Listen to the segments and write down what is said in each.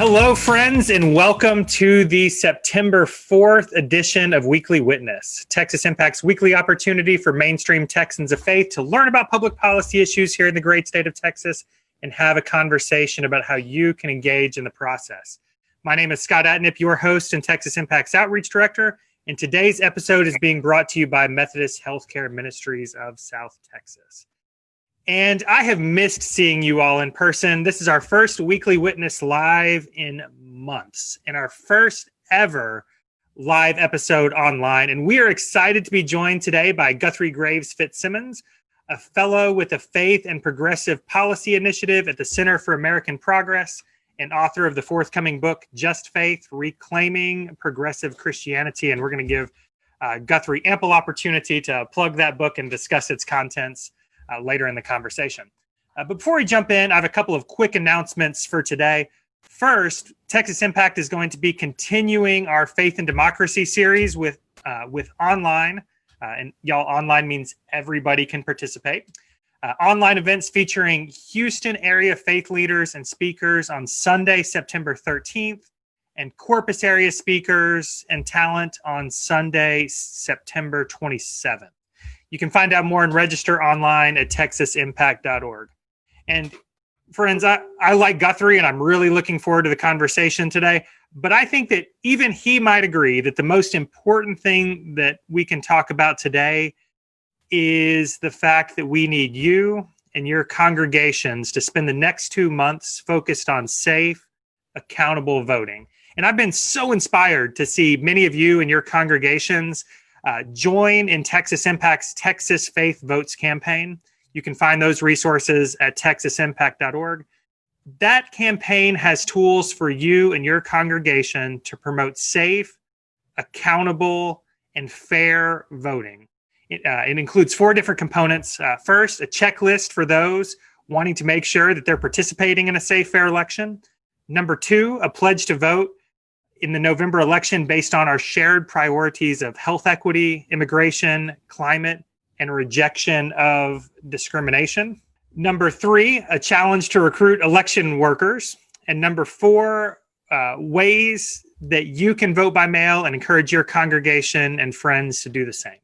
Hello, friends, and welcome to the September 4th edition of Weekly Witness, Texas Impact's weekly opportunity for mainstream Texans of faith to learn about public policy issues here in the great state of Texas and have a conversation about how you can engage in the process. My name is Scott Atnip, your host and Texas Impact's Outreach Director, and today's episode is being brought to you by Methodist Healthcare Ministries of South Texas. And I have missed seeing you all in person. This is our first Weekly Witness live in months and our first ever live episode online. And we are excited to be joined today by Guthrie Graves-Fitzimmons, a fellow with the Faith and Progressive Policy Initiative at the Center for American Progress and author of the forthcoming book, Just Faith, Reclaiming Progressive Christianity. And we're going to give Guthrie ample opportunity to plug that book and discuss its contents later in the conversation. But before we jump in, I have a couple of quick announcements for today. First, Texas Impact is going to be continuing our Faith and Democracy series with online, and y'all, online means everybody can participate. Online events featuring Houston area faith leaders and speakers on Sunday, September 13th, and Corpus area speakers and talent on Sunday, September 27th. You can find out more and register online at texasimpact.org. And friends, I like Guthrie, and I'm really looking forward to the conversation today. But I think that even he might agree that the most important thing that we can talk about today is the fact that we need you and your congregations to spend the next 2 months focused on safe, accountable voting. And I've been so inspired to see many of you and your congregations join in Texas Impact's Texas Faith Votes campaign. You can find those resources at texasimpact.org. That campaign has tools for you and your congregation to promote safe, accountable, and fair voting. It includes 4 different components. First, a checklist for those wanting to make sure that they're participating in a safe, fair election. Number 2, a pledge to vote in the November election based on our shared priorities of health equity, immigration, climate, and rejection of discrimination. Number 3, a challenge to recruit election workers. And number 4, ways that you can vote by mail and encourage your congregation and friends to do the same.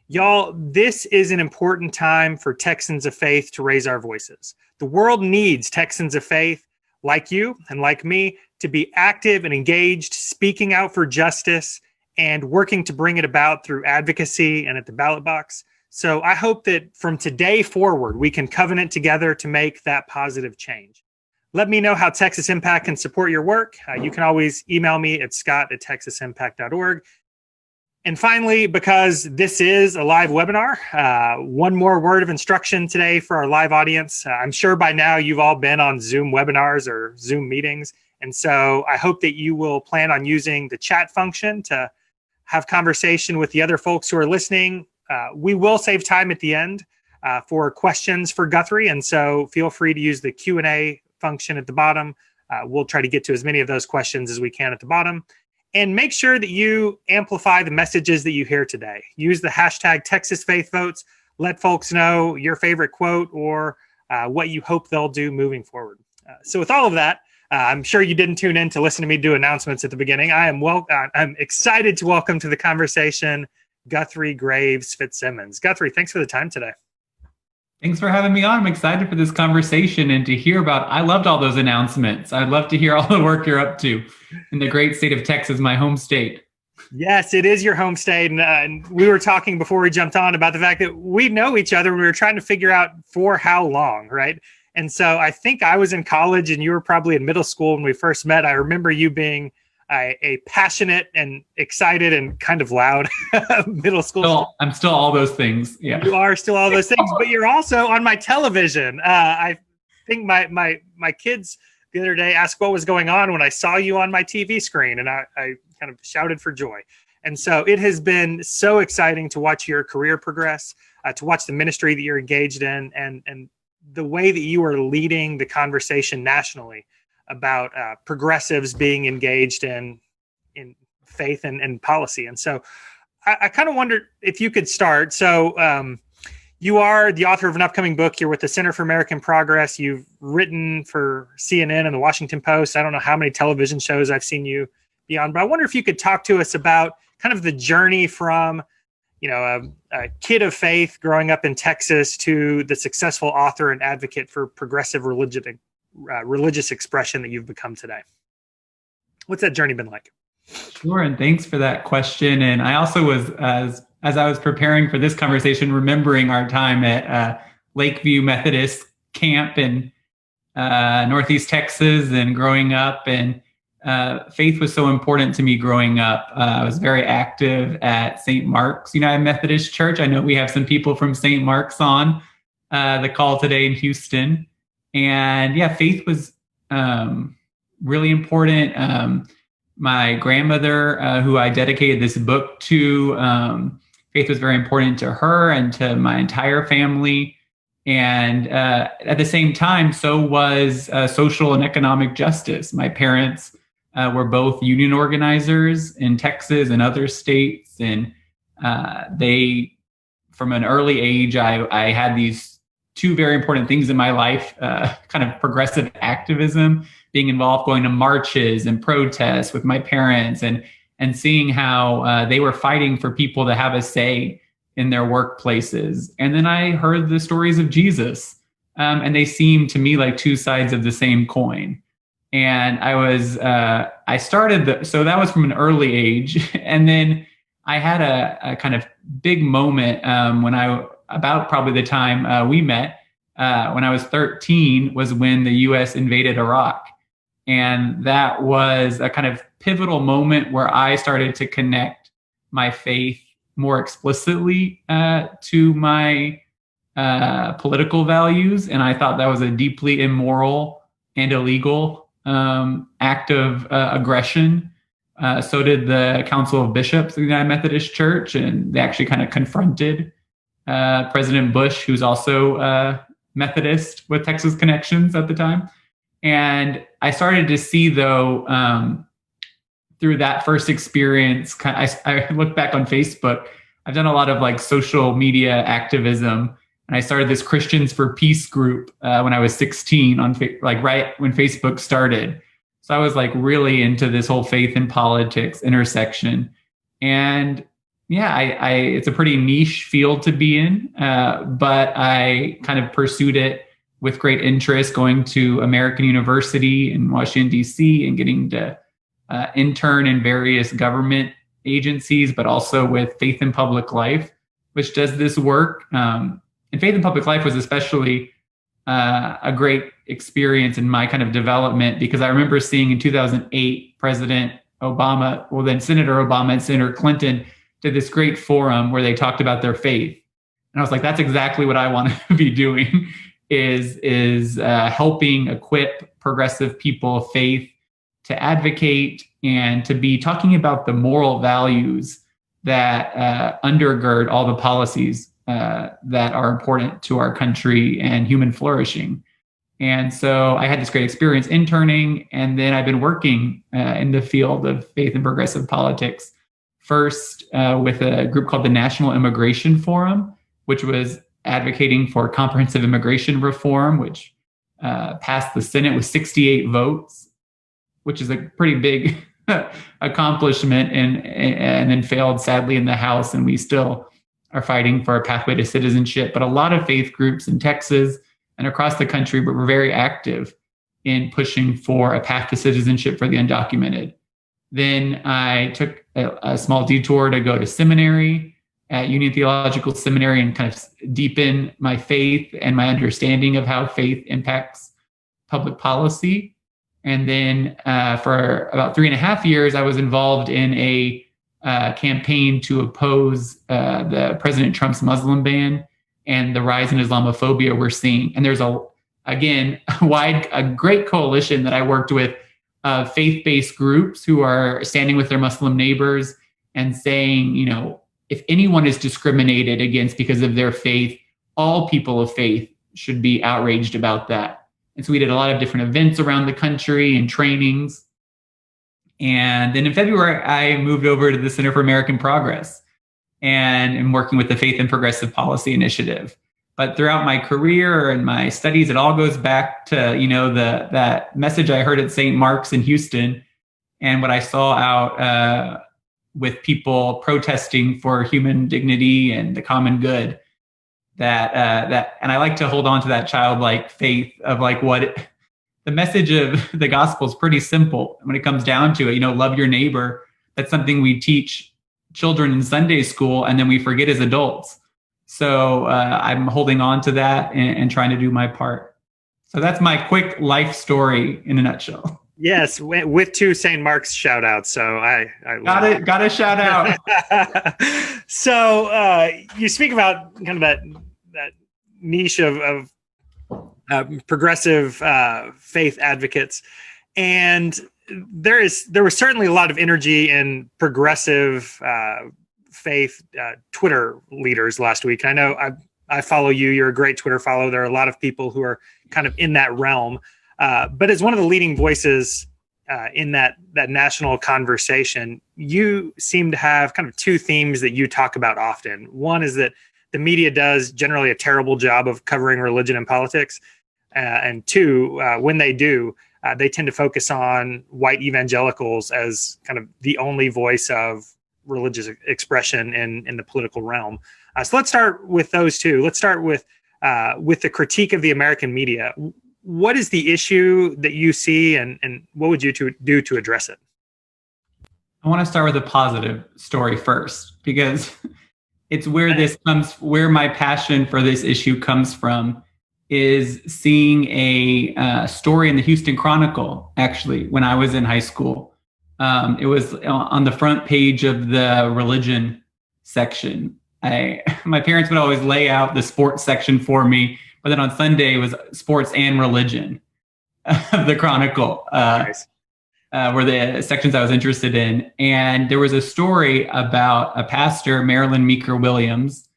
Y'all, this is an important time for Texans of faith to raise our voices. The world needs Texans of faith like you and like me to be active and engaged, speaking out for justice and working to bring it about through advocacy and at the ballot box. So I hope that from today forward, we can covenant together to make that positive change. Let me know how Texas Impact can support your work. You can always email me at scott@texasimpact.org. And finally, because this is a live webinar, one more word of instruction today for our live audience. I'm sure by now you've all been on Zoom webinars or Zoom meetings. And so I hope that you will plan on using the chat function to have conversation with the other folks who are listening. We will save time at the end for questions for Guthrie. And so feel free to use the Q&A function at the bottom. We'll try to get to as many of those questions as we can at the bottom. And make sure that you amplify the messages that you hear today. Use the hashtag #TexasFaithVotes. Let folks know your favorite quote or what you hope they'll do moving forward. So with all of that, I'm sure you didn't tune in to listen to me do announcements at the beginning. I'm excited to welcome to the conversation Guthrie Graves-Fitzsimmons. Guthrie, thanks for the time today. Thanks for having me on. I'm excited for this conversation and to hear about, I loved all those announcements. I'd love to hear all the work you're up to in the great state of Texas, my home state. Yes, it is your home state. And we were talking before we jumped on about the fact that we know each other. We were trying to figure out for how long, right? And so I think I was in college and you were probably in middle school when we first met. I remember you being a passionate and excited and kind of loud middle school. I'm still all those things. Yeah, you are still all those things, but you're also on my television. I think my kids the other day asked what was going on when I saw you on my TV screen, and I kind of shouted for joy. And so it has been so exciting to watch your career progress, to watch the ministry that you're engaged in, and the way that you are leading the conversation nationally about progressives being engaged in faith and policy. And so I kind of wondered if you could start. So You are the author of an upcoming book. You're with the Center for American Progress. You've written for CNN and the Washington Post. I don't know how many television shows I've seen you be on, but I wonder if you could talk to us about kind of the journey from, a kid of faith growing up in Texas to the successful author and advocate for progressive religious expression that you've become today. What's that journey been like? Sure, and thanks for that question. And I also was, as I was preparing for this conversation, remembering our time at Lakeview Methodist Camp in Northeast Texas and growing up. And faith was so important to me growing up. I was very active at St. Mark's United Methodist Church. I know we have some people from St. Mark's on the call today in Houston. And yeah, faith was really important. My grandmother, who I dedicated this book to, faith was very important to her and to my entire family. And at the same time, so was social and economic justice. My parents were both union organizers in Texas and other states. And they, from an early age, I had these two very important things in my life, kind of progressive activism, being involved, going to marches and protests with my parents, and seeing how they were fighting for people to have a say in their workplaces. And then I heard the stories of Jesus, and they seemed to me like two sides of the same coin. And I started, so that was from an early age. And then I had a kind of big moment about probably the time we met, when I was 13, was when the US invaded Iraq. And that was a kind of pivotal moment where I started to connect my faith more explicitly to my political values. And I thought that was a deeply immoral and illegal act of aggression. So did the Council of Bishops of the United Methodist Church. And they actually kind of confronted President Bush, who's also Methodist with Texas connections at the time. And I started to see, though, through that first experience, I look back on Facebook. I've done a lot of like social media activism, and I started this Christians for Peace group when I was 16, right when Facebook started. So I was like really into this whole faith and politics intersection. And yeah, it's a pretty niche field to be in, but I kind of pursued it with great interest, going to American University in Washington, D.C., and getting to intern in various government agencies, but also with Faith in Public Life, which does this work. And Faith in Public Life was especially a great experience in my kind of development, because I remember seeing in 2008, President Obama, well then Senator Obama and Senator Clinton did this great forum where they talked about their faith. And I was like, that's exactly what I want to be doing, is helping equip progressive people of faith to advocate and to be talking about the moral values that undergird all the policies that are important to our country and human flourishing. And so I had this great experience interning, and then I've been working in the field of faith and progressive politics, first with a group called the National Immigration Forum, which was advocating for comprehensive immigration reform, which passed the Senate with 68 votes, which is a pretty big accomplishment, and then failed sadly in the House. And we still are fighting for a pathway to citizenship. But a lot of faith groups in Texas and across the country were very active in pushing for a path to citizenship for the undocumented. Then I took a small detour to go to seminary at Union Theological Seminary and kind of deepen my faith and my understanding of how faith impacts public policy. And then for about 3.5 years, I was involved in a campaign to oppose the President Trump's Muslim ban and the rise in Islamophobia we're seeing. And there's a great coalition that I worked with, faith-based groups who are standing with their Muslim neighbors and saying, you know, if anyone is discriminated against because of their faith, all people of faith should be outraged about that. And so we did a lot of different events around the country and trainings. And then in February, I moved over to the Center for American Progress and am working with the Faith and Progressive Policy Initiative. But throughout my career and my studies, it all goes back to, that message I heard at St. Mark's in Houston and what I saw out with people protesting for human dignity and the common good. And I like to hold on to that childlike faith of the message of the gospel is pretty simple when it comes down to it. Love your neighbor. That's something we teach children in Sunday school, and then we forget as adults. So I'm holding on to that and trying to do my part. So that's my quick life story in a nutshell. Yes, with 2 St. Mark's shout outs. So I got a shout out. So you speak about kind of that niche of progressive faith advocates, and there was certainly a lot of energy in progressive faith Twitter leaders last week. I know I follow you. You're a great Twitter follow. There are a lot of people who are kind of in that realm. But as one of the leading voices in that national conversation, you seem to have kind of 2 themes that you talk about often. One is that the media does generally a terrible job of covering religion and politics. And 2, when they do, they tend to focus on white evangelicals as kind of the only voice of religious expression in the political realm. So let's start with those 2. Let's start with the critique of the American media. What is the issue that you see, and what would you do to address it? I want to start with a positive story first, because it's where my passion for this issue comes from, is seeing a story in the Houston Chronicle, actually, when I was in high school. It was on the front page of the religion section. My parents would always lay out the sports section for me, but then on Sunday it was sports and religion of the Chronicle. Nice. Were the sections I was interested in. And there was a story about a pastor, Marilyn Meeker Williams,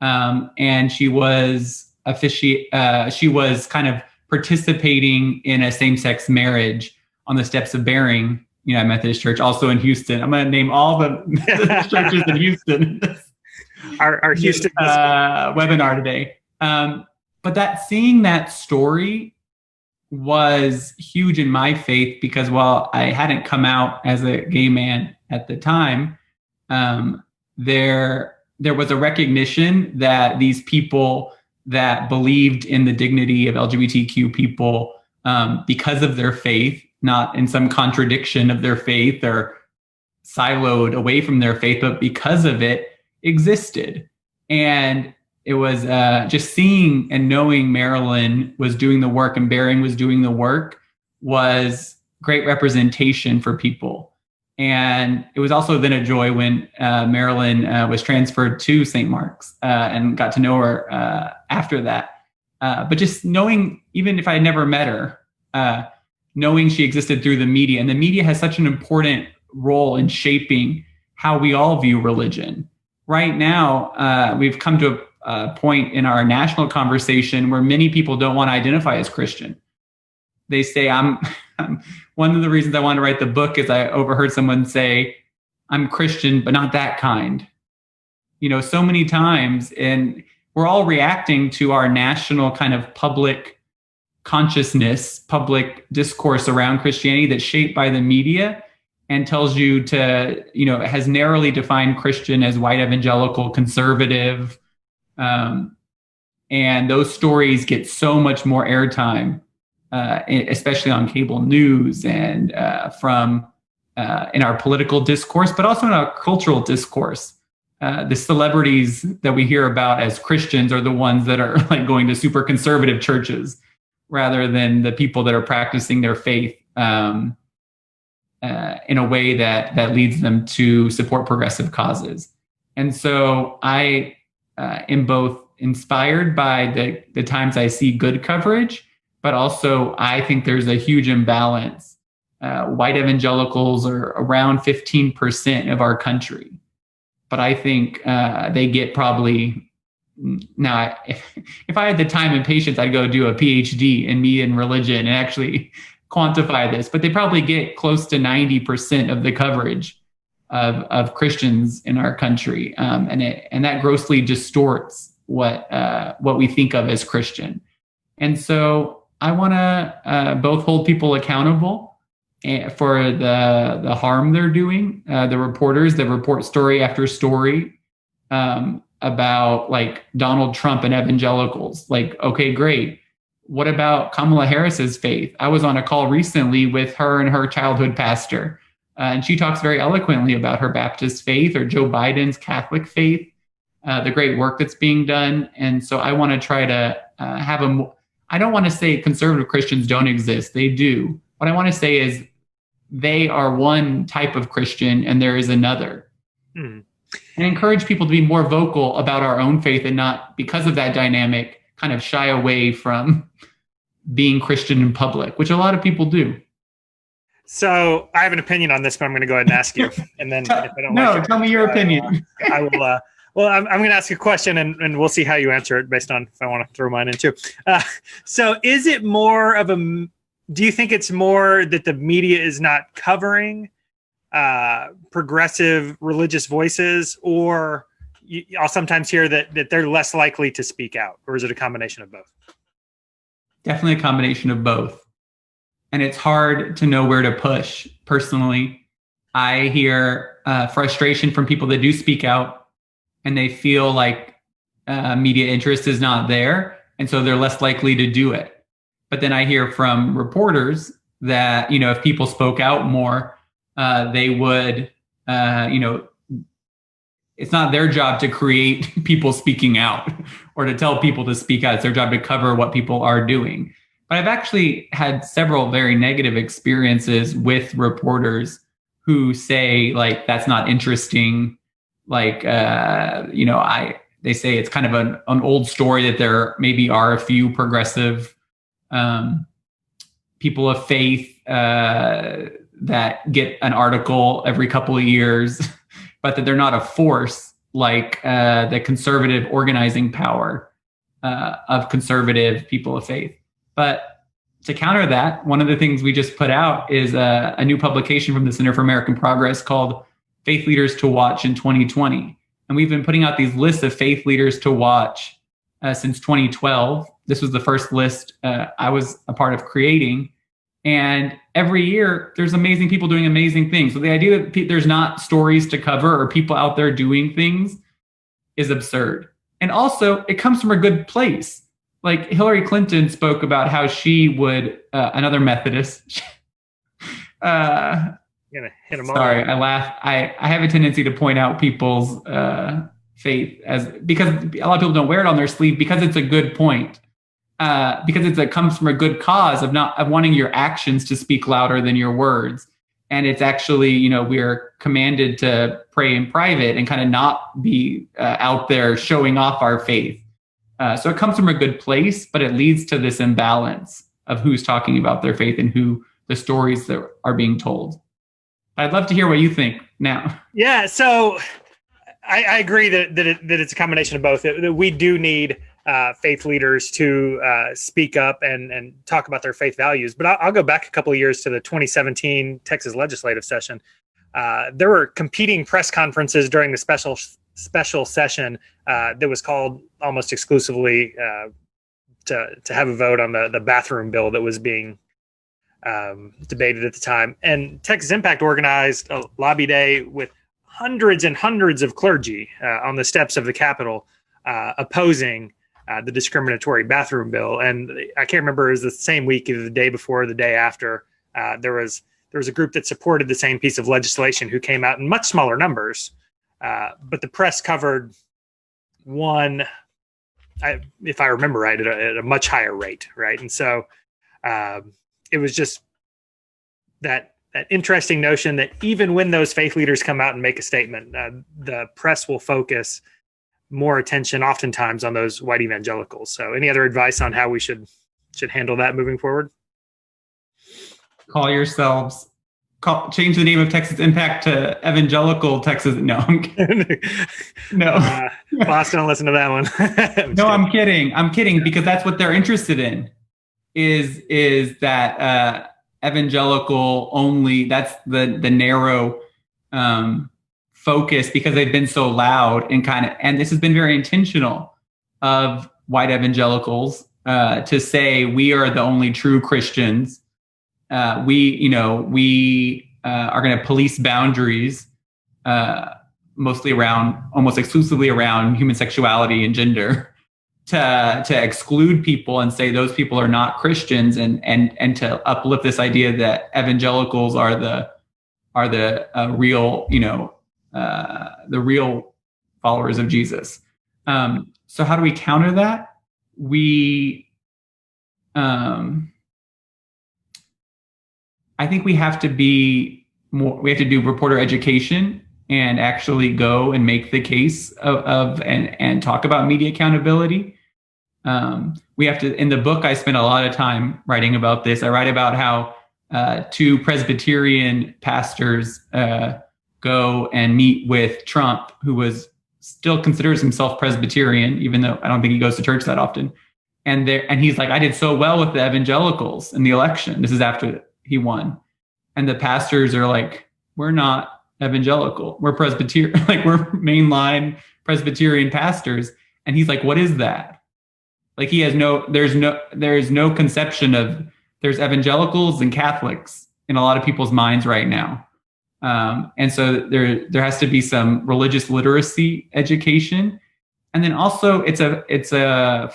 and she was kind of participating in a same-sex marriage on the steps of Bering United Methodist Church, also in Houston. I'm going to name all the Methodist churches in Houston. Our Houston webinar today. But seeing that story was huge in my faith, because while I hadn't come out as a gay man at the time, there was a recognition that these people that believed in the dignity of LGBTQ people because of their faith, not in some contradiction of their faith or siloed away from their faith, but because of it, existed. And it was just seeing and knowing Marilyn was doing the work and Bering was doing the work was great representation for people. And it was also then a joy when Marilyn was transferred to St. Mark's and got to know her after that. But just knowing, even if I had never met her, knowing she existed through the media, and the media has such an important role in shaping how we all view religion. Right now, we've come to a point in our national conversation where many people don't want to identify as Christian. They say, I'm one of the reasons I wanted to write the book is I overheard someone say, I'm Christian, but not that kind. So many times, and we're all reacting to our national kind of public consciousness, public discourse around Christianity that's shaped by the media and tells you to, has narrowly defined Christian as white evangelical conservative. And those stories get so much more airtime, especially on cable news and from in our political discourse, but also in our cultural discourse. The celebrities that we hear about as Christians are the ones that are like going to super conservative churches rather than the people that are practicing their faith in a way that leads them to support progressive causes. And so I am both inspired by the times I see good coverage, but also I think there's a huge imbalance. White evangelicals are around 15% of our country, but I think they get probably, now if I had the time and patience, I'd go do a PhD in media and religion and actually quantify this, but they probably get close to 90% of the coverage of Christians in our country. And that grossly distorts what we think of as Christian. And so I want to both hold people accountable for the harm they're doing. The reporters that report story after story about like Donald Trump and evangelicals. Like, okay, great. What about Kamala Harris's faith? I was on a call recently with her and her childhood pastor, and she talks very eloquently about her Baptist faith or Joe Biden's Catholic faith, the great work that's being done. And so I want to try to have I don't want to say conservative Christians don't exist. They do. What I want to say is they are one type of Christian and there is another. And encourage people to be more vocal about our own faith and not, because of that dynamic, kind of shy away from being Christian in public, which a lot of people do. So I have an opinion on this, but I'm going to go ahead and ask you. And then if I don't like it, tell me your opinion. I will. Well, I'm going to ask you a question, and we'll see how you answer it based on if I want to throw mine in too. So is it more of do you think it's more that the media is not covering progressive religious voices, or I'll sometimes hear that they're less likely to speak out, or is it a combination of both? Definitely a combination of both. And it's hard to know where to push. Personally, I hear frustration from people that do speak out, and they feel like media interest is not there, and so they're less likely to do it. But then I hear from reporters that, if people spoke out more, they would, it's not their job to create people speaking out or to tell people to speak out. It's their job to cover what people are doing. But I've actually had several very negative experiences with reporters who say, like, that's not interesting. Like, they say it's kind of an old story that there maybe are a few progressive people of faith that get an article every couple of years, but that they're not a force like the conservative organizing power of conservative people of faith. But to counter that, one of the things we just put out is a new publication from the Center for American Progress called Faith Leaders to Watch in 2020. And we've been putting out these lists of faith leaders to watch since 2012. This was the first list I was a part of creating. And every year, there's amazing people doing amazing things. So the idea that there's not stories to cover or people out there doing things is absurd. And also, it comes from a good place. Like Hillary Clinton spoke about how she would, another Methodist. Gonna hit them all. Sorry, I laugh. I have a tendency to point out people's faith because a lot of people don't wear it on their sleeve because it's a good point. Because it comes from a good cause of wanting your actions to speak louder than your words. And it's actually, we're commanded to pray in private and kind of not be out there showing off our faith. So it comes from a good place, but it leads to this imbalance of who's talking about their faith and who the stories that are being told. I'd love to hear what you think now. Yeah, so I agree that it's a combination of both. That we do need faith leaders to speak up and talk about their faith values. But I'll go back a couple of years to the 2017 Texas legislative session. There were competing press conferences during the special session that was called almost exclusively to have a vote on the bathroom bill that was being debated at the time. And Texas Impact organized a lobby day with hundreds and hundreds of clergy on the steps of the Capitol opposing the discriminatory bathroom bill. And I can't remember, it was the same week, either the day before or the day after, there was a group that supported the same piece of legislation who came out in much smaller numbers. But the press covered one, if I remember right, at a much higher rate, right? And so it was just that interesting notion that even when those faith leaders come out and make a statement, the press will focus more attention oftentimes on those white evangelicals. So any other advice on how we should handle that moving forward? Change the name of Texas Impact to Evangelical Texas. No, I'm kidding. No. Boston, don't listen to that one. I'm kidding. I'm kidding, because that's what they're interested in is that evangelical only. That's the narrow focus, because they've been so loud and this has been very intentional. of white evangelicals to say we are the only true Christians. We are going to police boundaries, almost exclusively around human sexuality and gender, to exclude people and say those people are not Christians, and to uplift this idea that evangelicals are the real, the real followers of Jesus. So how do we counter that? I think we have to do reporter education and actually go and make the case and talk about media accountability. We have to, in the book, I spent a lot of time writing about this. I write about how two Presbyterian pastors go and meet with Trump, who still considers himself Presbyterian, even though I don't think he goes to church that often. And he's like, I did so well with the evangelicals in the election. This is after he won. And the pastors are like, we're not evangelical. We're Presbyterian, like we're mainline Presbyterian pastors. And he's like, what is that? Like there's no conception of, there's evangelicals and Catholics in a lot of people's minds right now. And so there has to be some religious literacy education. And then also it's a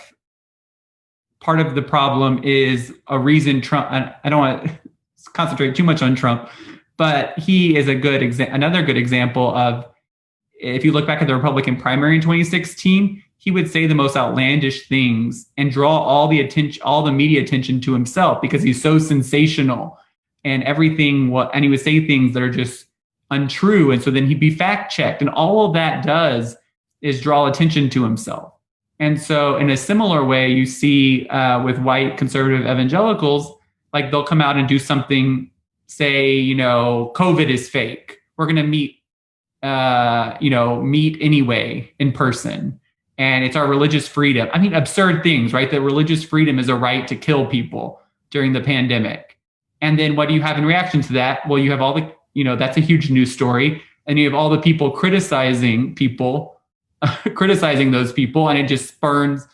part of the problem is a reason Trump, I don't want to concentrate too much on Trump, but he is another good example of, if you look back at the Republican primary in 2016, he would say the most outlandish things and draw all the media attention to himself because he's so sensational and and he would say things that are just untrue. And so then he'd be fact checked. And all of that does is draw attention to himself. And so in a similar way, you see with white conservative evangelicals, like they'll come out and do something, say, COVID is fake. We're going to meet anyway in person. And it's our religious freedom. I mean, absurd things, right? That religious freedom is a right to kill people during the pandemic. And then what do you have in reaction to that? Well, you have all the, that's a huge news story. And you have all the people criticizing those people. And it just spurs,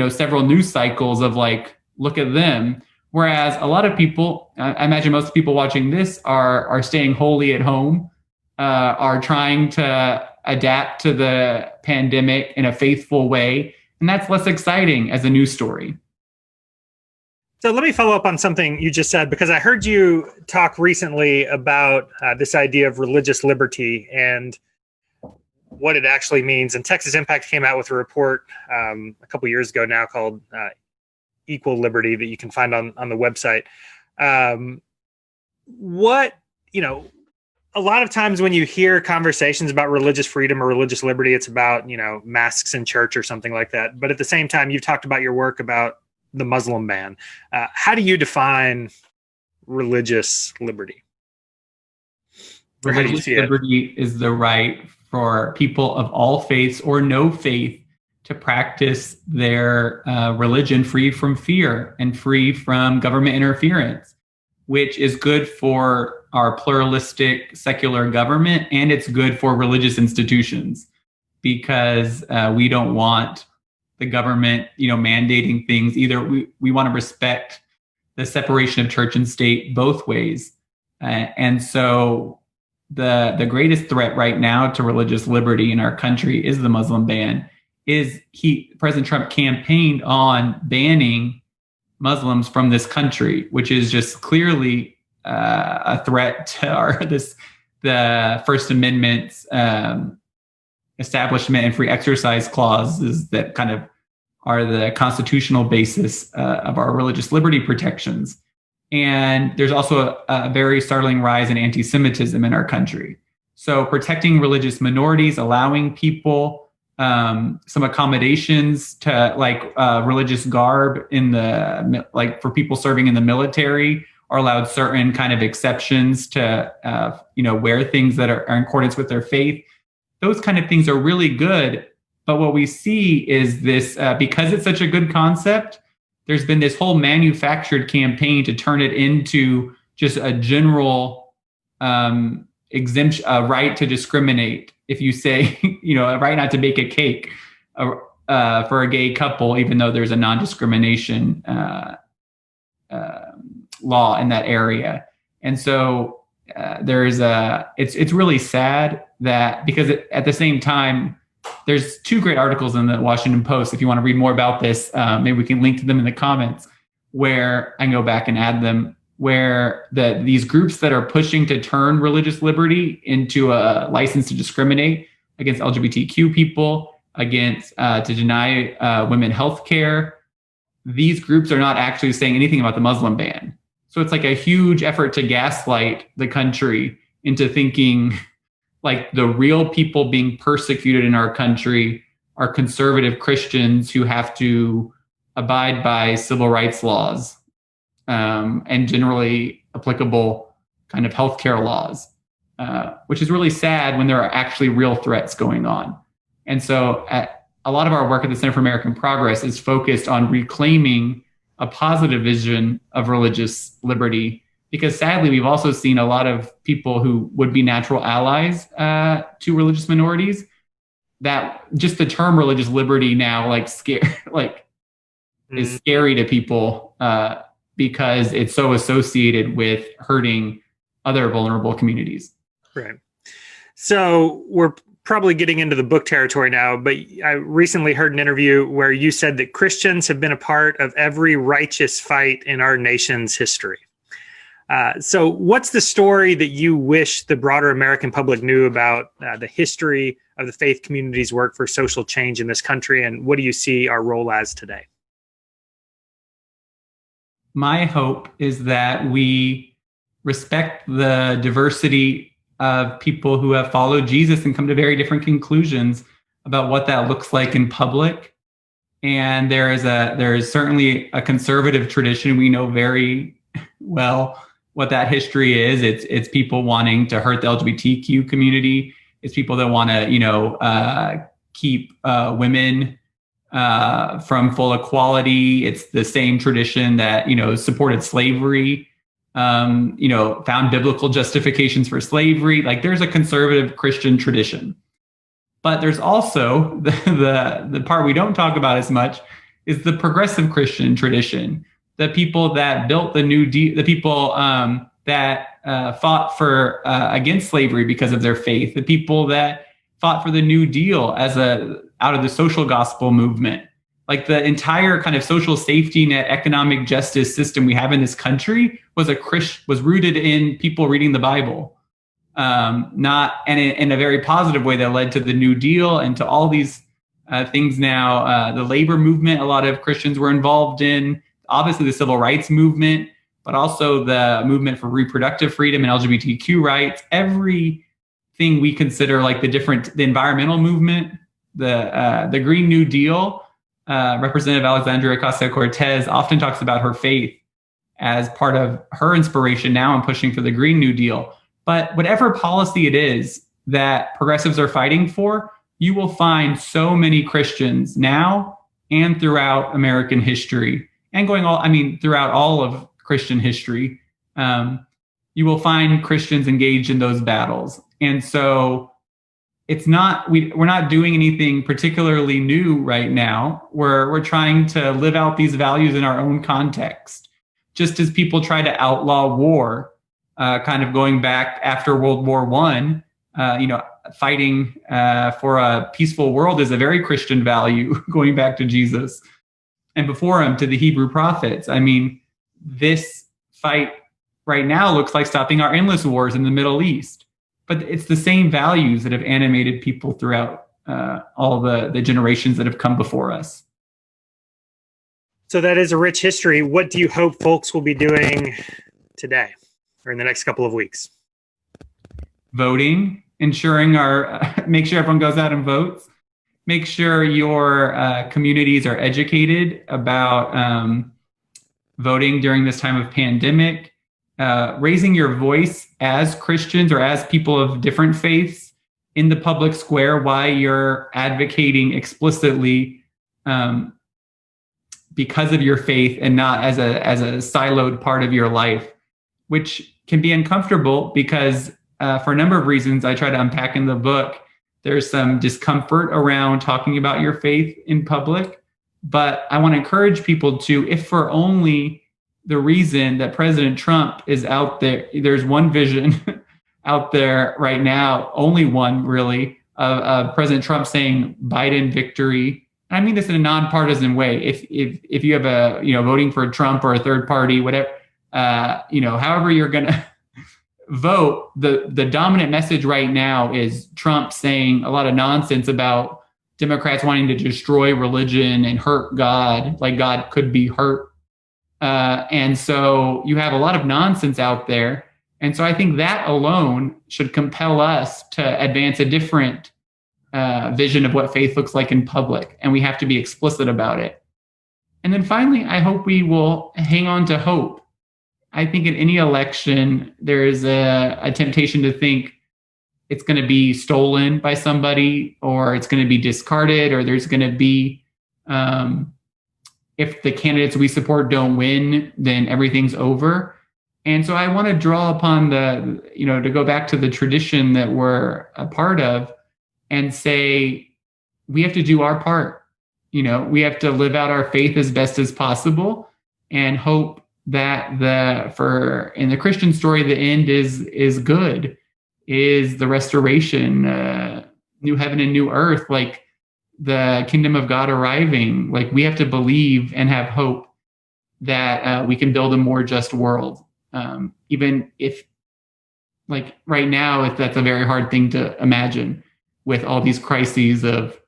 several news cycles of like, look at them. Whereas a lot of people, I imagine most people watching this are staying wholly at home, are trying to adapt to the pandemic in a faithful way. And that's less exciting as a news story. So let me follow up on something you just said, because I heard you talk recently about this idea of religious liberty and what it actually means. And Texas Impact came out with a report a couple years ago now called Equal Liberty that you can find on the website. A lot of times when you hear conversations about religious freedom or religious liberty, it's about, masks in church or something like that. But at the same time, you've talked about your work about the Muslim ban. How do you define religious liberty? Or how do you see it? Liberty is the right for people of all faiths or no faith to practice their religion free from fear and free from government interference, which is good for our pluralistic secular government, and it's good for religious institutions because we don't want the government, mandating things. Either we want to respect the separation of church and state both ways. And so the greatest threat right now to religious liberty in our country is the Muslim ban. President Trump campaigned on banning Muslims from this country, which is just clearly a threat to the First Amendment's establishment and free exercise clauses that kind of are the constitutional basis of our religious liberty protections. And there's also a very startling rise in anti-Semitism in our country. So protecting religious minorities, allowing people some accommodations to religious garb for people serving in the military, are allowed certain kind of exceptions to wear things that are in accordance with their faith. Those kind of things are really good. But what we see is this, because it's such a good concept, there's been this whole manufactured campaign to turn it into just a general exemption, a right to discriminate. If you say, a right not to bake a cake, for a gay couple, even though there's a non-discrimination law in that area. And so it's really sad that, because at the same time, there's two great articles in the Washington Post. If you want to read more about this, maybe we can link to them in the comments, where I can go back and add them, where these groups that are pushing to turn religious liberty into a license to discriminate against LGBTQ people, against to deny women health care, these groups are not actually saying anything about the Muslim ban. So it's like a huge effort to gaslight the country into thinking like the real people being persecuted in our country are conservative Christians who have to abide by civil rights laws and generally applicable kind of healthcare laws, which is really sad when there are actually real threats going on. And so a lot of our work at the Center for American Progress is focused on reclaiming a positive vision of religious liberty, because sadly, we've also seen a lot of people who would be natural allies to religious minorities, that just the term religious liberty now is scary to people because it's so associated with hurting other vulnerable communities. Right. So we're probably getting into the book territory now, but I recently heard an interview where you said that Christians have been a part of every righteous fight in our nation's history. So what's the story that you wish the broader American public knew about the history of the faith community's work for social change in this country, and what do you see our role as today? My hope is that we respect the diversity of people who have followed Jesus and come to very different conclusions about what that looks like in public. And there is certainly a conservative tradition. We know very well what that history is. It's people wanting to hurt the LGBTQ community. It's people that want to, keep women from full equality. It's the same tradition that, supported slavery, found biblical justifications for slavery. Like, there's a conservative Christian tradition. But there's also the part we don't talk about as much is the progressive Christian tradition. The people that built the New Deal, the people that fought for against slavery because of their faith, the people that fought for the New Deal out of the social gospel movement. Like, the entire kind of social safety net, economic justice system we have in this country was rooted in people reading the Bible, not in a very positive way that led to the New Deal and to all these things now. The labor movement, a lot of Christians were involved in, obviously the civil rights movement, but also the movement for reproductive freedom and LGBTQ rights. Everything we consider like the environmental movement, the Green New Deal. Representative Alexandria Ocasio-Cortez often talks about her faith as part of her inspiration now in pushing for the Green New Deal. But whatever policy it is that progressives are fighting for, you will find so many Christians now and throughout American history, and throughout all of Christian history, you will find Christians engaged in those battles. And so we're not doing anything particularly new right now. We're trying to live out these values in our own context. Just as people try to outlaw war, kind of going back after World War I, fighting for a peaceful world is a very Christian value, going back to Jesus and before him to the Hebrew prophets. This fight right now looks like stopping our endless wars in the Middle East. But it's the same values that have animated people throughout all the generations that have come before us. So that is a rich history. What do you hope folks will be doing today or in the next couple of weeks? Voting, make sure everyone goes out and votes. Make sure your communities are educated about voting during this time of pandemic. Raising your voice as Christians or as people of different faiths in the public square, why you're advocating explicitly because of your faith and not as a siloed part of your life, which can be uncomfortable because for a number of reasons I try to unpack in the book, There's some discomfort around talking about your faith in public. But I want to encourage people to, if for only the reason that President Trump is out there, there's one vision out there right now, only one really, of President Trump saying Biden victory. And I mean this in a nonpartisan way. If you have voting for Trump or a third party, whatever, however you're going to vote, the dominant message right now is Trump saying a lot of nonsense about Democrats wanting to destroy religion and hurt God, like God could be hurt. And so you have a lot of nonsense out there. And so I think that alone should compel us to advance a different vision of what faith looks like in public. And we have to be explicit about it. And then finally, I hope we will hang on to hope. I think in any election, there is a temptation to think it's going to be stolen by somebody, or it's going to be discarded, or there's going to be, if the candidates we support don't win, then everything's over. And so I want to draw upon to go back to the tradition that we're a part of and say, we have to do our part. We have to live out our faith as best as possible and hope that in the Christian story, the end is good, is the restoration, new heaven and new earth, like the kingdom of God arriving. Like we have to believe and have hope that we can build a more just world. Even if, like right now, if that's a very hard thing to imagine with all these crises of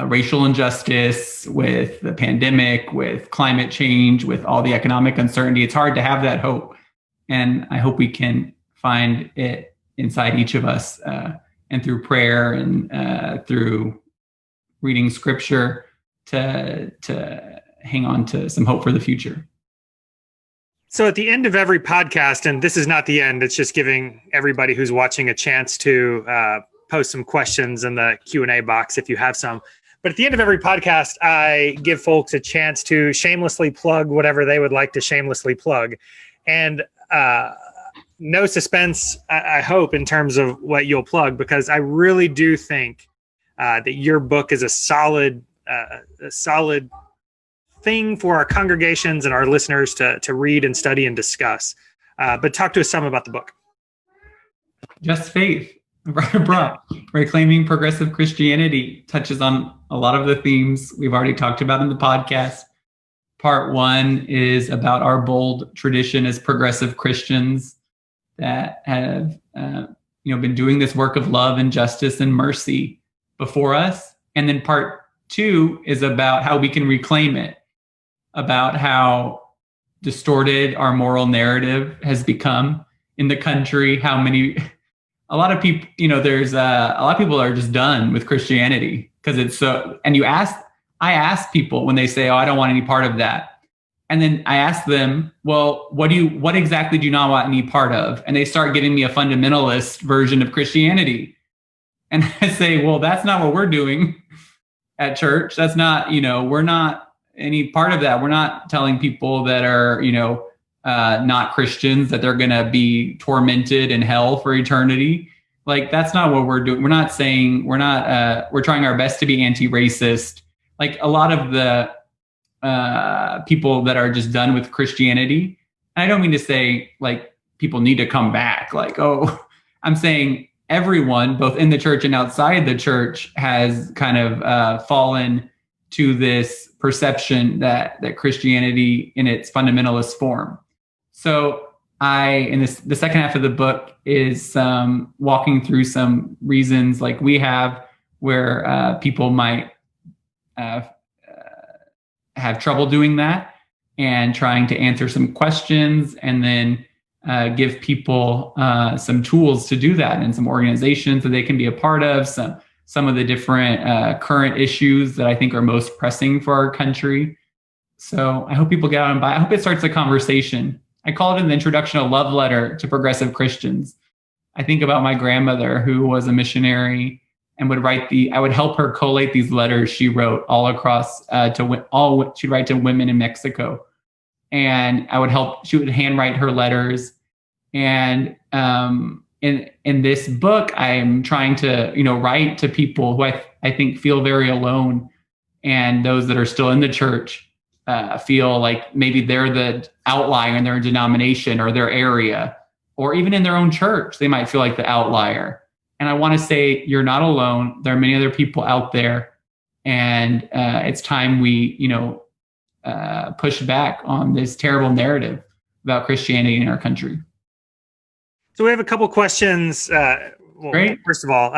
racial injustice, with the pandemic, with climate change, with all the economic uncertainty, it's hard to have that hope. And I hope we can find it inside each of us, and through prayer and through reading scripture to hang on to some hope for the future. So at the end of every podcast, and this is not the end, it's just giving everybody who's watching a chance to post some questions in the Q&A box if you have some. But at the end of every podcast, I give folks a chance to shamelessly plug whatever they would like to shamelessly plug. And no suspense, I hope, in terms of what you'll plug, because I really do think that your book is a solid thing for our congregations and our listeners to read and study and discuss. But talk to us some about the book. Just Faith, Reclaiming Progressive Christianity, touches on a lot of the themes we've already talked about in the podcast. Part one is about our bold tradition as progressive Christians that have been doing this work of love and justice and mercy before us. And then part two is about how we can reclaim it, about how distorted our moral narrative has become in the country, a lot of people, there's a lot of people are just done with Christianity because it's so, and I ask people when they say, oh, I don't want any part of that. And then I ask them, well, what exactly do you not want any part of? And they start giving me a fundamentalist version of Christianity. And I say, well, that's not what we're doing at church. That's not, we're not any part of that. We're not telling people that are, not Christians that they're going to be tormented in hell for eternity. Like, that's not what we're doing. We're not saying, we're trying our best to be anti-racist. Like a lot of the people that are just done with Christianity. And I don't mean to say like people need to come back. Like, oh, I'm saying everyone, both in the church and outside the church, has kind of fallen to this perception that Christianity in its fundamentalist form. So the second half of the book is walking through some reasons like we have where people might have trouble doing that, and trying to answer some questions, and then give people some tools to do that, and some organizations that they can be a part of, some of the different current issues that I think are most pressing for our country. So I hope people get out and buy. I hope it starts a conversation. I call it in the introduction a love letter to progressive Christians. I think about my grandmother who was a missionary and I would help her collate these letters she wrote all across she'd write to women in Mexico. And she would handwrite her letters. And in this book, I'm trying to, write to people who I think feel very alone, and those that are still in the church feel like maybe they're the outlier in their denomination or their area, or even in their own church, they might feel like the outlier. And I want to say, you're not alone. There are many other people out there, and it's time we, push back on this terrible narrative about Christianity in our country. So we have a couple questions. Great. First of all,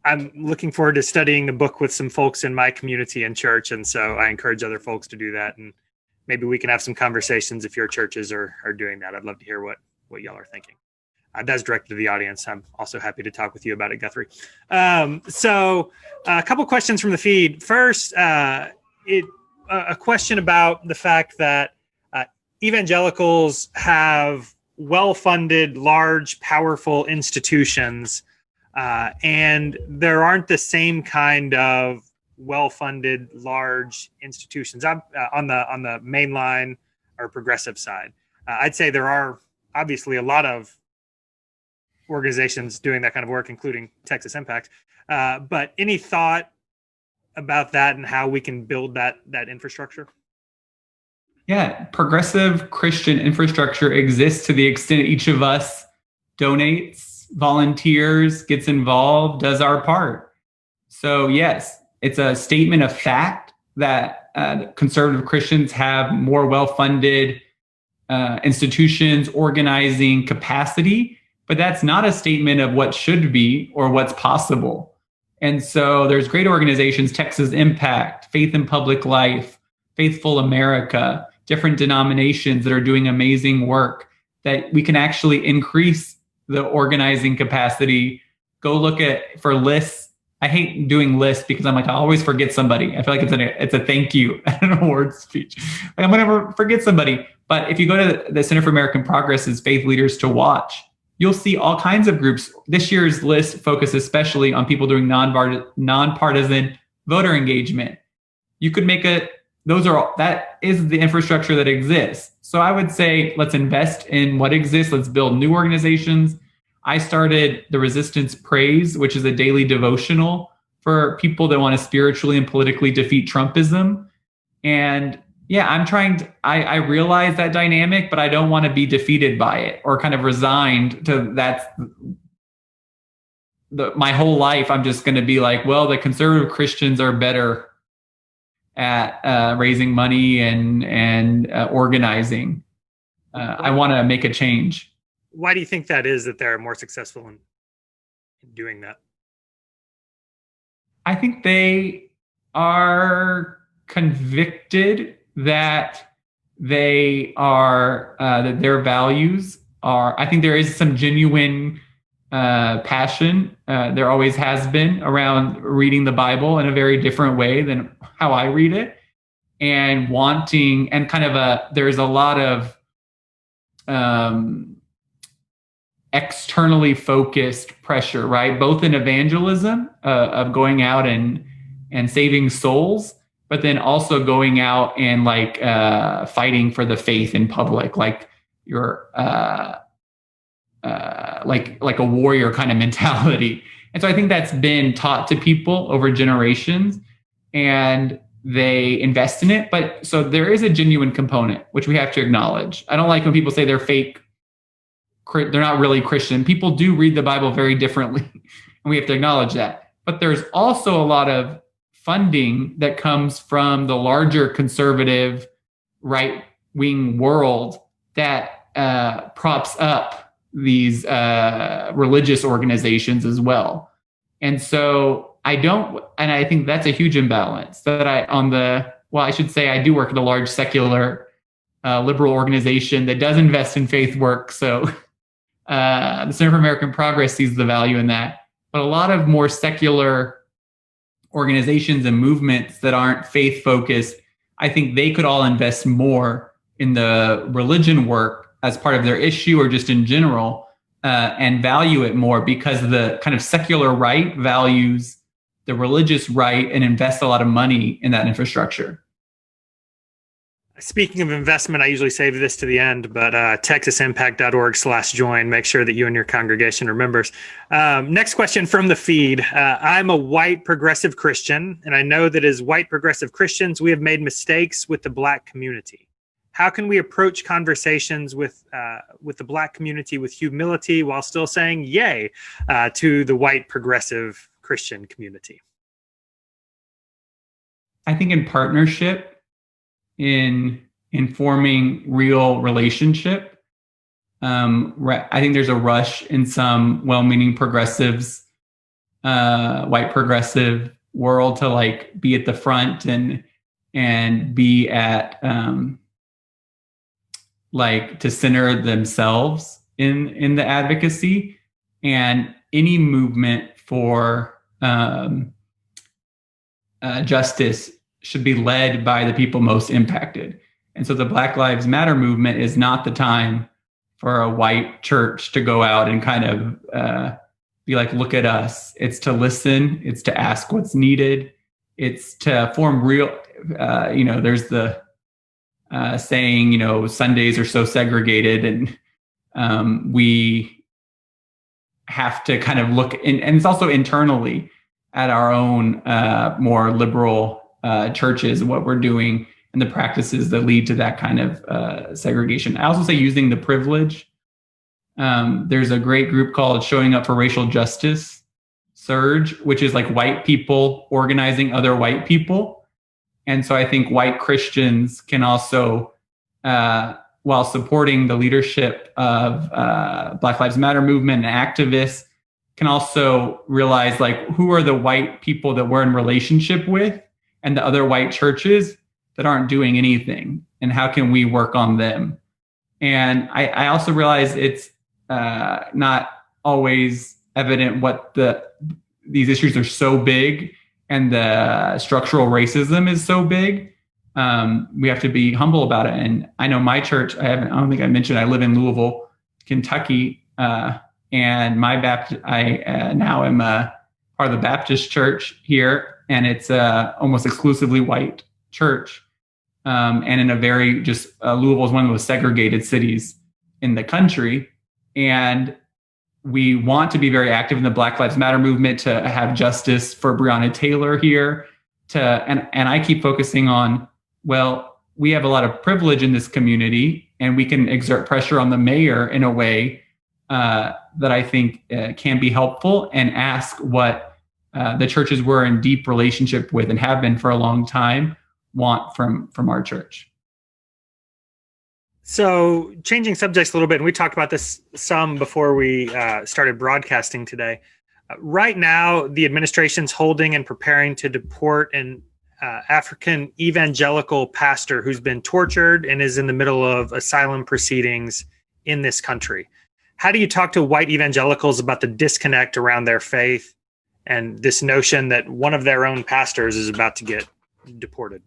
I'm looking forward to studying the book with some folks in my community and church, and so I encourage other folks to do that. And maybe we can have some conversations if your churches are doing that. I'd love to hear what y'all are thinking. That's directed to the audience. I'm also happy to talk with you about it, Guthrie. So a couple questions from the feed. First, a question about the fact that evangelicals have well-funded, large, powerful institutions, and there aren't the same kind of well-funded, large institutions on the mainline or progressive side. I'd say there are obviously a lot of organizations doing that kind of work, including Texas Impact. But any thought about that and how we can build that infrastructure? Yeah, progressive Christian infrastructure exists to the extent each of us donates, volunteers, gets involved, does our part. So yes, it's a statement of fact that conservative Christians have more well-funded institutions, organizing capacity, but that's not a statement of what should be or what's possible. And so there's great organizations, Texas Impact, Faith in Public Life, Faithful America, different denominations that are doing amazing work, that we can actually increase the organizing capacity. Go look for lists. I hate doing lists because I'm like, I always forget somebody. I feel like it's a thank you at an award speech. Like, I'm going to forget somebody. But if you go to the Center for American Progress's Faith Leaders to Watch, you'll see all kinds of groups. This year's list focuses especially on people doing nonpartisan voter engagement. You could make that is the infrastructure that exists. So I would say, let's invest in what exists. Let's build new organizations. I started the Resistance Praise, which is a daily devotional for people that want to spiritually and politically defeat Trumpism. And yeah, I realize that dynamic, but I don't want to be defeated by it or kind of resigned to that. My whole life, I'm just going to be like, well, the conservative Christians are better at raising money and organizing. I want to make a change. Why do you think that is, that they're more successful in doing that? I think they are convicted that they are, that their values are, I think there is some genuine passion. There always has been around reading the Bible in a very different way than how I read it, and wanting, and kind of there's a lot of externally focused pressure, right? Both in evangelism of going out and saving souls, but then also going out and fighting for the faith in public, like you're like a warrior kind of mentality. And so I think that's been taught to people over generations, and they invest in it. But so there is a genuine component, which we have to acknowledge. I don't like when people say they're fake, they're not really Christian. People do read the Bible very differently, and we have to acknowledge that. But there's also a lot of funding that comes from the larger conservative right-wing world that props up these religious organizations as well. And so I think that's a huge imbalance that I should say I do work at a large secular liberal organization that does invest in faith work. So the Center for American Progress sees the value in that. But a lot of more secular organizations and movements that aren't faith focused, I think they could all invest more in the religion work as part of their issue or just in general, and value it more, because the kind of secular right values the religious right and invests a lot of money in that infrastructure. Speaking of investment, I usually save this to the end, but texasimpact.org/join. Make sure that you and your congregation are members. Next question from the feed. I'm a white progressive Christian, and I know that as white progressive Christians, we have made mistakes with the Black community. How can we approach conversations with the Black community with humility while still saying yay to the white progressive Christian community? I think in partnership, in forming real relationship. I think there's a rush in some well-meaning progressives, white progressive world to like be at the front and be at like to center themselves in the advocacy, and any movement for justice should be led by the people most impacted. And so the Black Lives Matter movement is not the time for a white church to go out and kind of be like, look at us. It's to listen. It's to ask what's needed. It's to form real, there's the saying, Sundays are so segregated, and we have to kind of look, and it's also internally at our own more liberal churches, what we're doing and the practices that lead to that kind of segregation. I also say using the privilege. There's a great group called Showing Up for Racial Justice, Surge, which is like white people organizing other white people. And so I think white Christians can also, while supporting the leadership of Black Lives Matter movement and activists, can also realize like who are the white people that we're in relationship with and the other white churches that aren't doing anything, and how can we work on them? And I also realize it's not always evident what these issues are so big, and the structural racism is so big. We have to be humble about it. And I know my church, I don't think I mentioned, I live in Louisville, Kentucky, and my I now am a part of the Baptist church here, and it's almost exclusively white church. And in a very Louisville is one of the most segregated cities in the country. And we want to be very active in the Black Lives Matter movement, to have justice for Breonna Taylor here. And I keep focusing on, well, we have a lot of privilege in this community, and we can exert pressure on the mayor in a way that I think can be helpful, and ask what the churches we're in deep relationship with and have been for a long time want from our church. So changing subjects a little bit, and we talked about this some before we started broadcasting today. Right now, the administration's holding and preparing to deport an African evangelical pastor who's been tortured and is in the middle of asylum proceedings in this country. How do you talk to white evangelicals about the disconnect around their faith and this notion that one of their own pastors is about to get deported?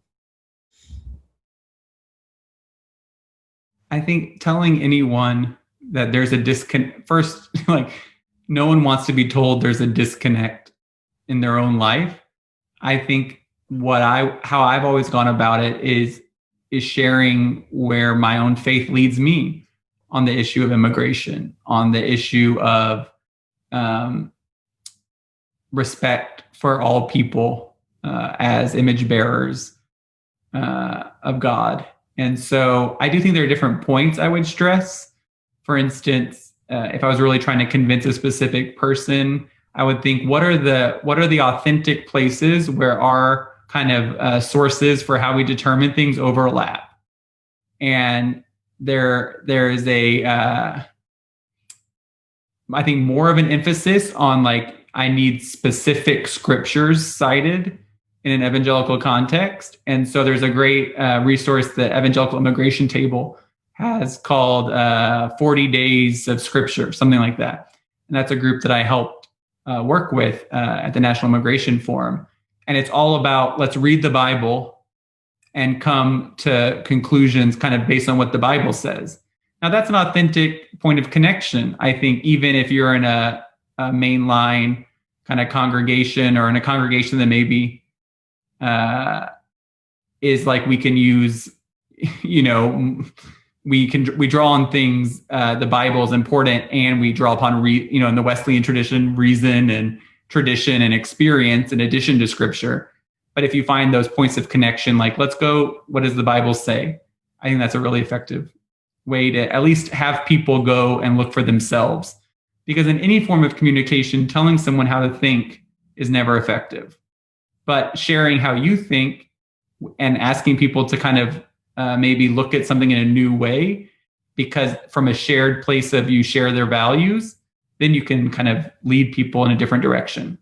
I think telling anyone that there's a disconnect, first, like, no one wants to be told there's a disconnect in their own life. I think how I've always gone about it is sharing where my own faith leads me on the issue of immigration, on the issue of respect for all people as image bearers of God. And so I do think there are different points I would stress. For instance, if I was really trying to convince a specific person, I would think, what are the authentic places where our kind of sources for how we determine things overlap? And there is I think more of an emphasis on like, I need specific scriptures cited in an evangelical context. And so there's a great resource that Evangelical Immigration Table has called 40 Days of Scripture, something like that. And that's a group that I helped work with at the National Immigration Forum. And it's all about, let's read the Bible and come to conclusions kind of based on what the Bible says. Now, that's an authentic point of connection. I think even if you're in a mainline kind of congregation, or in a congregation that maybe is like, we can use we draw on things. The Bible is important, and we draw upon in the Wesleyan tradition, reason and tradition and experience in addition to Scripture. But if you find those points of connection, like, let's go, what does the Bible say? I think that's a really effective way to at least have people go and look for themselves. Because in any form of communication, telling someone how to think is never effective. But sharing how you think and asking people to kind of maybe look at something in a new way, because from a shared place of you share their values, then you can kind of lead people in a different direction.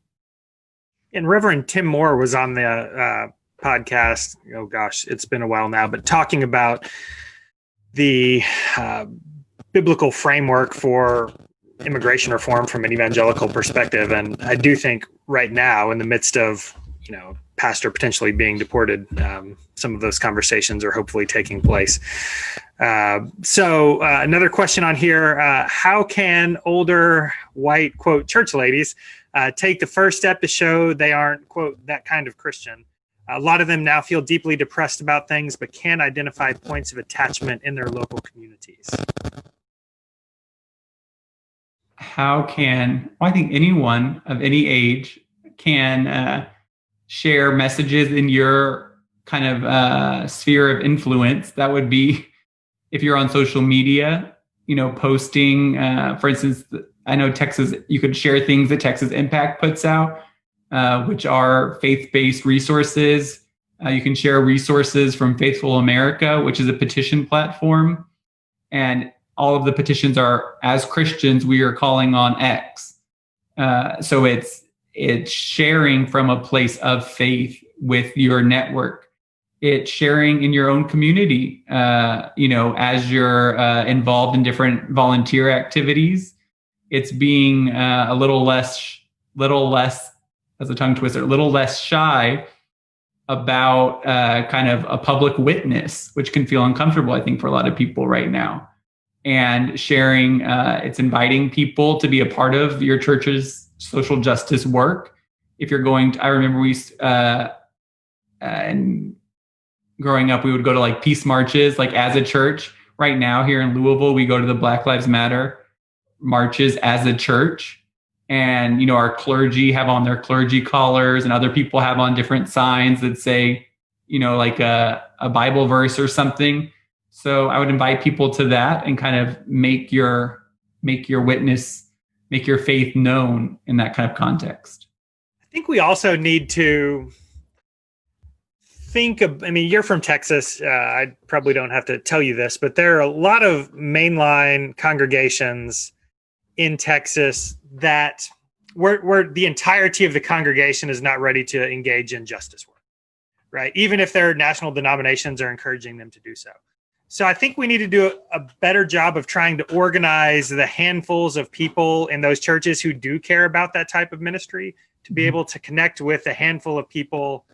And Reverend Tim Moore was on the podcast, oh gosh, it's been a while now, but talking about the biblical framework for immigration reform from an evangelical perspective. And I do think right now, in the midst of, pastor potentially being deported, some of those conversations are hopefully taking place. So another question on here, how can older white, quote, church ladies take the first step to show they aren't, quote, that kind of Christian? A lot of them now feel deeply depressed about things, but can't identify points of attachment in their local communities. I think anyone of any age can share messages in your kind of sphere of influence. That would be if you're on social media, posting, for instance, I know Texas, you could share things that Texas Impact puts out, which are faith-based resources. You can share resources from Faithful America, which is a petition platform. And all of the petitions are, as Christians, we are calling on X. So it's sharing from a place of faith with your network. It's sharing in your own community, as you're involved in different volunteer activities. It's being a little less, as a tongue twister, a little less shy about kind of a public witness, which can feel uncomfortable, I think, for a lot of people right now. And sharing, it's inviting people to be a part of your church's social justice work. If you're I remember and growing up, we would go to like peace marches, like as a church. Right now here in Louisville, we go to the Black Lives Matter marches as a church. And, our clergy have on their clergy collars, and other people have on different signs that say, like a Bible verse or something. So I would invite people to that and kind of make your witness, make your faith known in that kind of context. I think we also need to think of, you're from Texas. I probably don't have to tell you this, but there are a lot of mainline congregations in Texas that where the entirety of the congregation is not ready to engage in justice work, right? Even if their national denominations are encouraging them to do so. So I think we need to do a better job of trying to organize the handfuls of people in those churches who do care about that type of ministry to be able to connect with a handful of people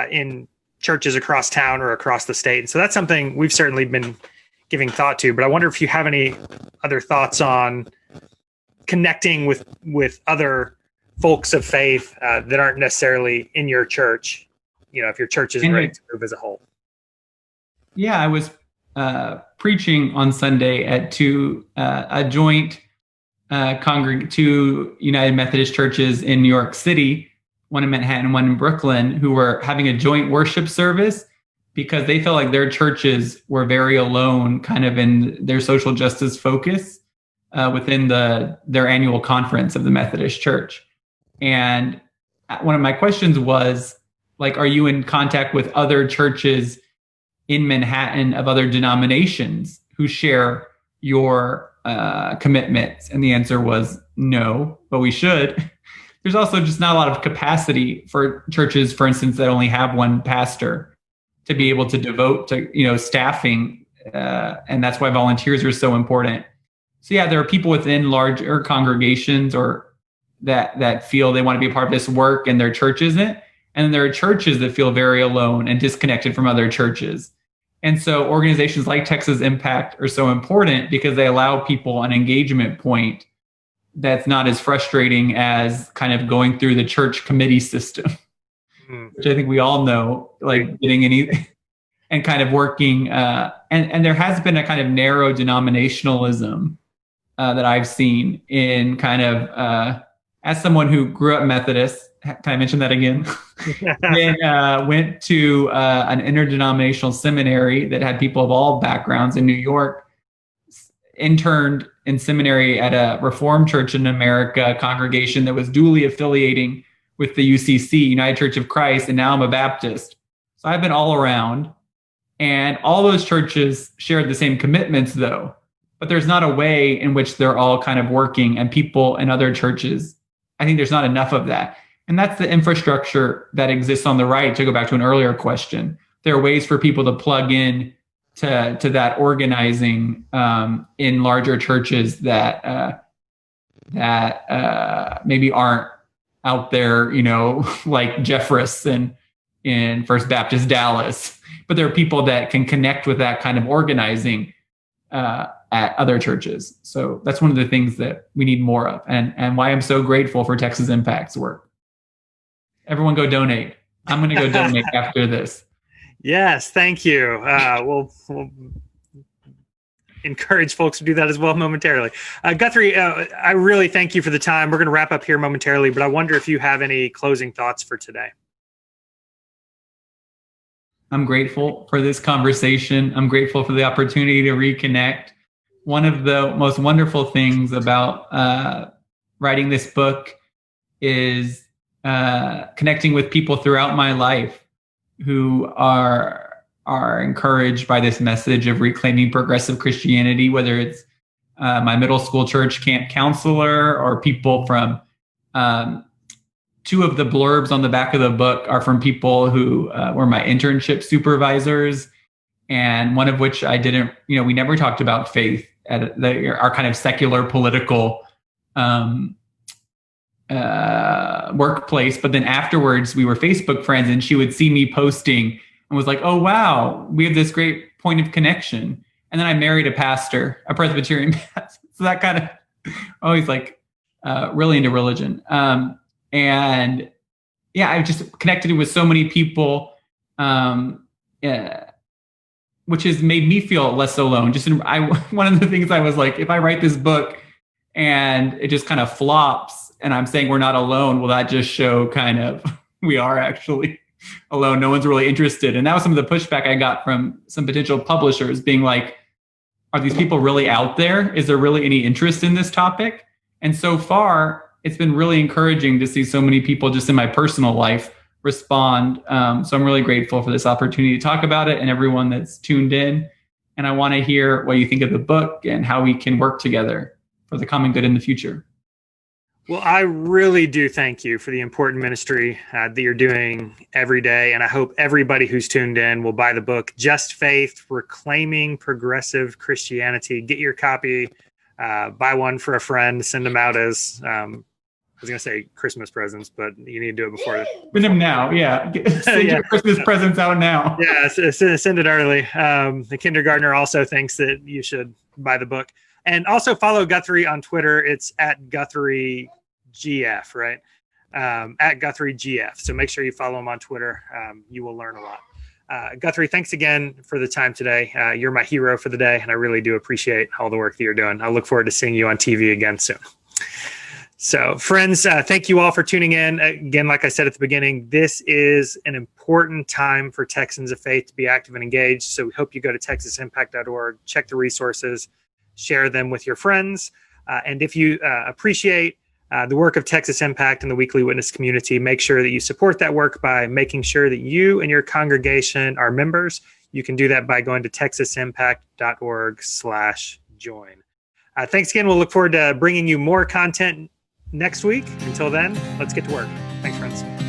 in churches across town or across the state. And so that's something we've certainly been giving thought to, but I wonder if you have any other thoughts on connecting with other folks of faith that aren't necessarily in your church, if your church is ready to move as a whole. Yeah, I was preaching on Sunday at two United Methodist churches in New York City, one in Manhattan, one in Brooklyn, who were having a joint worship service because they felt like their churches were very alone kind of in their social justice focus within their annual conference of the Methodist Church. And one of my questions was, like, are you in contact with other churches in Manhattan of other denominations who share your commitments? And the answer was no, but we should. There's also just not a lot of capacity for churches, for instance, that only have one pastor to be able to devote to, staffing. And that's why volunteers are so important. So yeah, there are people within larger congregations or that feel they want to be a part of this work and their church isn't. And then there are churches that feel very alone and disconnected from other churches. And so organizations like Texas Impact are so important because they allow people an engagement point that's not as frustrating as kind of going through the church committee system, which I think we all know, like getting anything. and kind of working. And there has been a kind of narrow denominationalism that I've seen in kind of, as someone who grew up Methodist, can I mention that again? Then went to an interdenominational seminary that had people of all backgrounds in New York, interned in seminary at a Reformed Church in America congregation that was duly affiliating with the UCC, United Church of Christ, and now I'm a Baptist. So I've been all around, and all those churches shared the same commitments though, but there's not a way in which they're all kind of working, and people in other churches, I think there's not enough of that. And that's the infrastructure that exists on the right, to go back to an earlier question. There are ways for people to plug in to that organizing in larger churches that maybe aren't out there, like Jeffress in First Baptist Dallas. But there are people that can connect with that kind of organizing at other churches. So that's one of the things that we need more of, and why I'm so grateful for Texas Impact's work. Everyone go donate. I'm going to go donate after this. Yes, thank you. We'll encourage folks to do that as well momentarily. Guthrie, I really thank you for the time. We're going to wrap up here momentarily, but I wonder if you have any closing thoughts for today. I'm grateful for this conversation. I'm grateful for the opportunity to reconnect. One of the most wonderful things about writing this book is connecting with people throughout my life who are encouraged by this message of reclaiming progressive Christianity, whether it's my middle school church camp counselor, or people from two of the blurbs on the back of the book are from people who were my internship supervisors, and one of which I didn't, we never talked about faith at our kind of secular political workplace. But then afterwards we were Facebook friends, and she would see me posting and was like, oh, wow, we have this great point of connection. And then I married a pastor, a Presbyterian pastor. So that kind of always really into religion. And yeah, I've just connected with so many people, which has made me feel less alone. One of the things I was like, if I write this book and it just kind of flops and I'm saying we're not alone, will that just show kind of we are actually alone? No one's really interested. And that was some of the pushback I got from some potential publishers, being like, are these people really out there? Is there really any interest in this topic? And so far, it's been really encouraging to see so many people just in my personal life respond. So I'm really grateful for this opportunity to talk about it, and everyone that's tuned in. And I want to hear what you think of the book and how we can work together for the common good in the future. Well, I really do thank you for the important ministry that you're doing every day. And I hope everybody who's tuned in will buy the book, Just Faith, Reclaiming Progressive Christianity. Get your copy, buy one for a friend, send them out as, I was going to say Christmas presents, but you need to do it before. Send them now, yeah. Send your Christmas presents out now. Yeah, send it early. The kindergartner also thinks that you should buy the book. And also follow Guthrie on Twitter. It's at Guthrie GF, right? At Guthrie GF. So make sure you follow him on Twitter. You will learn a lot. Guthrie, thanks again for the time today. You're my hero for the day, and I really do appreciate all the work that you're doing. I look forward to seeing you on TV again soon. So, friends, thank you all for tuning in. Again, like I said at the beginning, this is an important time for Texans of faith to be active and engaged. So we hope you go to texasimpact.org, check the resources, share them with your friends. And if you appreciate the work of Texas Impact and the Weekly Witness community, make sure that you support that work by making sure that you and your congregation are members. You can do that by going to texasimpact.org/join. Thanks again. We'll look forward to bringing you more content next week. Until then, let's get to work. Thanks, friends.